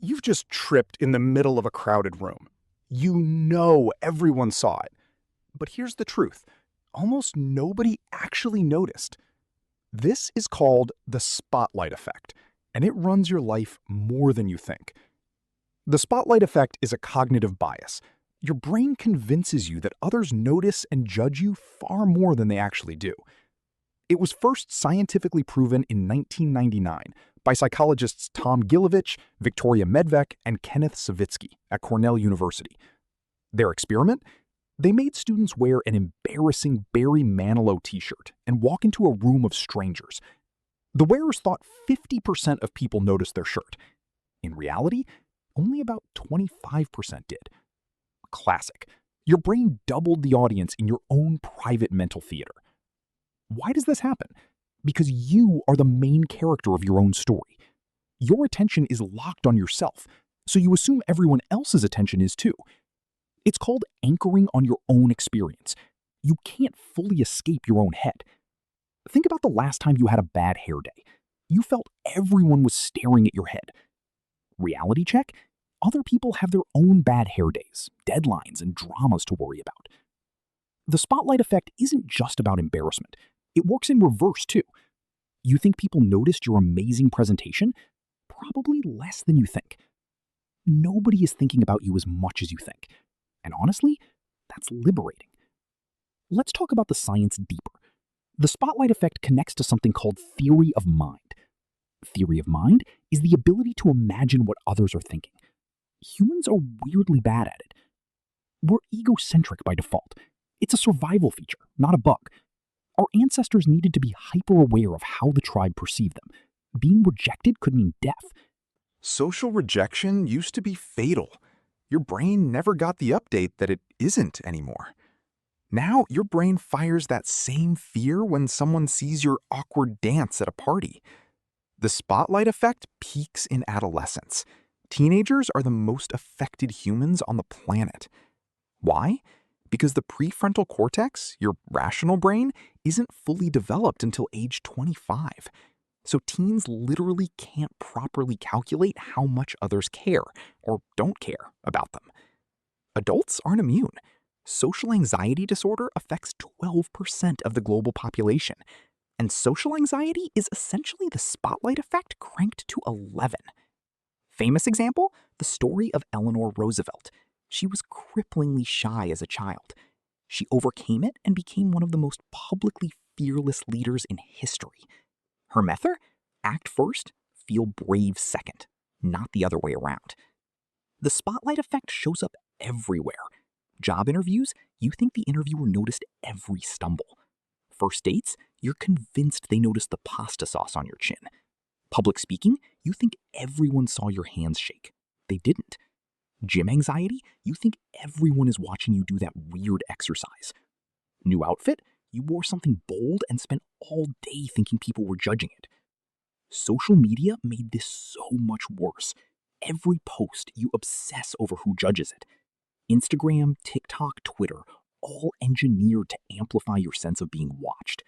You've just tripped in the middle of a crowded room. You know everyone saw it. But here's the truth. Almost nobody actually noticed. This is called the spotlight effect, and it runs your life more than you think. The spotlight effect is a cognitive bias. Your brain convinces you that others notice and judge you far more than they actually do. It was first scientifically proven in 1999 by psychologists Tom Gilovich, Victoria Medvec, and Kenneth Savitsky at Cornell University. Their experiment? They made students wear an embarrassing Barry Manilow t-shirt and walk into a room of strangers. The wearers thought 50% of people noticed their shirt. In reality, only about 25% did. Classic. Your brain doubled the audience in your own private mental theater. Why does this happen? Because you are the main character of your own story. Your attention is locked on yourself, so you assume everyone else's attention is too. It's called anchoring on your own experience. You can't fully escape your own head. Think about the last time you had a bad hair day. You felt everyone was staring at your head. Reality check? Other people have their own bad hair days, deadlines, and dramas to worry about. The spotlight effect isn't just about embarrassment. It works in reverse, too. You think people noticed your amazing presentation? Probably less than you think. Nobody is thinking about you as much as you think. And honestly, that's liberating. Let's talk about the science deeper. The spotlight effect connects to something called theory of mind. Theory of mind is the ability to imagine what others are thinking. Humans are weirdly bad at it. We're egocentric by default. It's a survival feature, not a bug. Our ancestors needed to be hyper-aware of how the tribe perceived them. Being rejected could mean death. Social rejection used to be fatal. Your brain never got the update that it isn't anymore. Now, your brain fires that same fear when someone sees your awkward dance at a party. The spotlight effect peaks in adolescence. Teenagers are the most affected humans on the planet. Why? Because the prefrontal cortex, your rational brain, isn't fully developed until age 25. So teens literally can't properly calculate how much others care, or don't care, about them. Adults aren't immune. Social anxiety disorder affects 12% of the global population. And social anxiety is essentially the spotlight effect cranked to 11. Famous example? The story of Eleanor Roosevelt. She was cripplingly shy as a child. She overcame it and became one of the most publicly fearless leaders in history. Her method? Act first, feel brave second, not the other way around. The spotlight effect shows up everywhere. Job interviews, you think the interviewer noticed every stumble. First dates, you're convinced they noticed the pasta sauce on your chin. Public speaking, you think everyone saw your hands shake. They didn't. Gym anxiety, you think everyone is watching you do that weird exercise. New outfit, you wore something bold and spent all day thinking people were judging it. Social media made this so much worse. Every post, you obsess over who judges it. Instagram, TikTok, Twitter, all engineered to amplify your sense of being watched.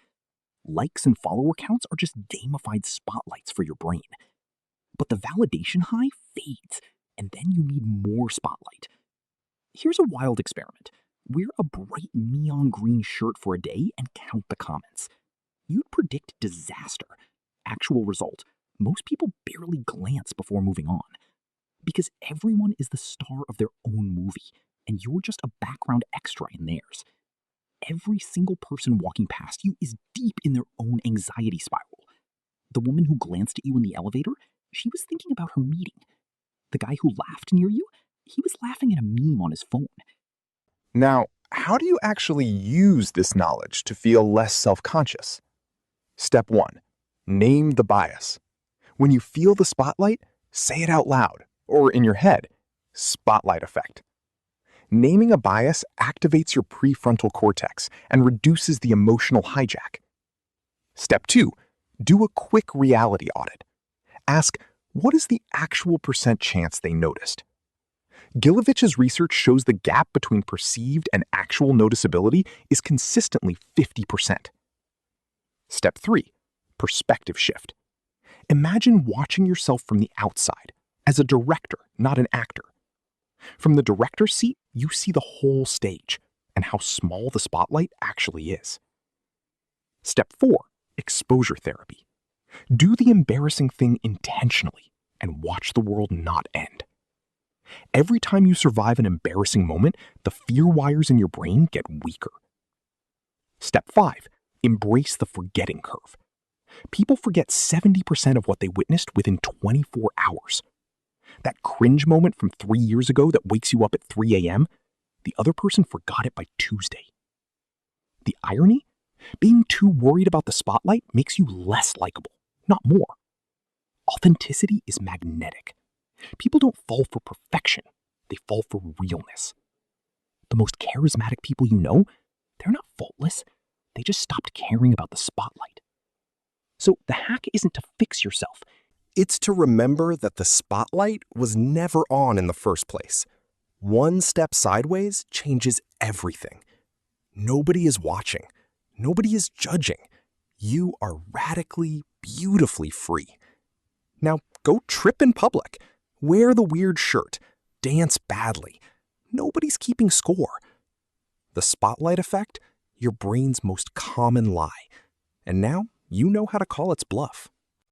Likes and follower counts are just gamified spotlights for your brain. But the validation high fades, and then you need more spotlight. Here's a wild experiment. Wear a bright neon green shirt for a day and count the comments. You'd predict disaster. Actual result, most people barely glance before moving on. Because everyone is the star of their own movie, and you're just a background extra in theirs. Every single person walking past you is deep in their own anxiety spiral. The woman who glanced at you in the elevator, she was thinking about her meeting. The guy who laughed near you, he was laughing at a meme on his phone. Now, how do you actually use this knowledge to feel less self-conscious? Step 1. Name the bias. When you feel the spotlight, say it out loud, or in your head. Spotlight effect. Naming a bias activates your prefrontal cortex and reduces the emotional hijack. Step 2. Do a quick reality audit. Ask, what is the actual % chance they noticed? Gilovich's research shows the gap between perceived and actual noticeability is consistently 50%. Step 3. Perspective shift. Imagine watching yourself from the outside, as a director, not an actor. From the director's seat, you see the whole stage and how small the spotlight actually is. Step 4, exposure therapy. Do the embarrassing thing intentionally and watch the world not end. Every time you survive an embarrassing moment, the fear wires in your brain get weaker. Step 5, embrace the forgetting curve. People forget 70% of what they witnessed within 24 hours. That cringe moment from 3 years ago that wakes you up at 3 a.m., the other person forgot it by Tuesday. The irony? Being too worried about the spotlight makes you less likable, not more. Authenticity is magnetic. People don't fall for perfection, they fall for realness. The most charismatic people you know, they're not faultless. They just stopped caring about the spotlight. So the hack isn't to fix yourself. It's to remember that the spotlight was never on in the first place. One step sideways changes everything. Nobody is watching. Nobody is judging. You are radically, beautifully free. Now go trip in public. Wear the weird shirt. Dance badly. Nobody's keeping score. The spotlight effect, your brain's most common lie. And now you know how to call its bluff.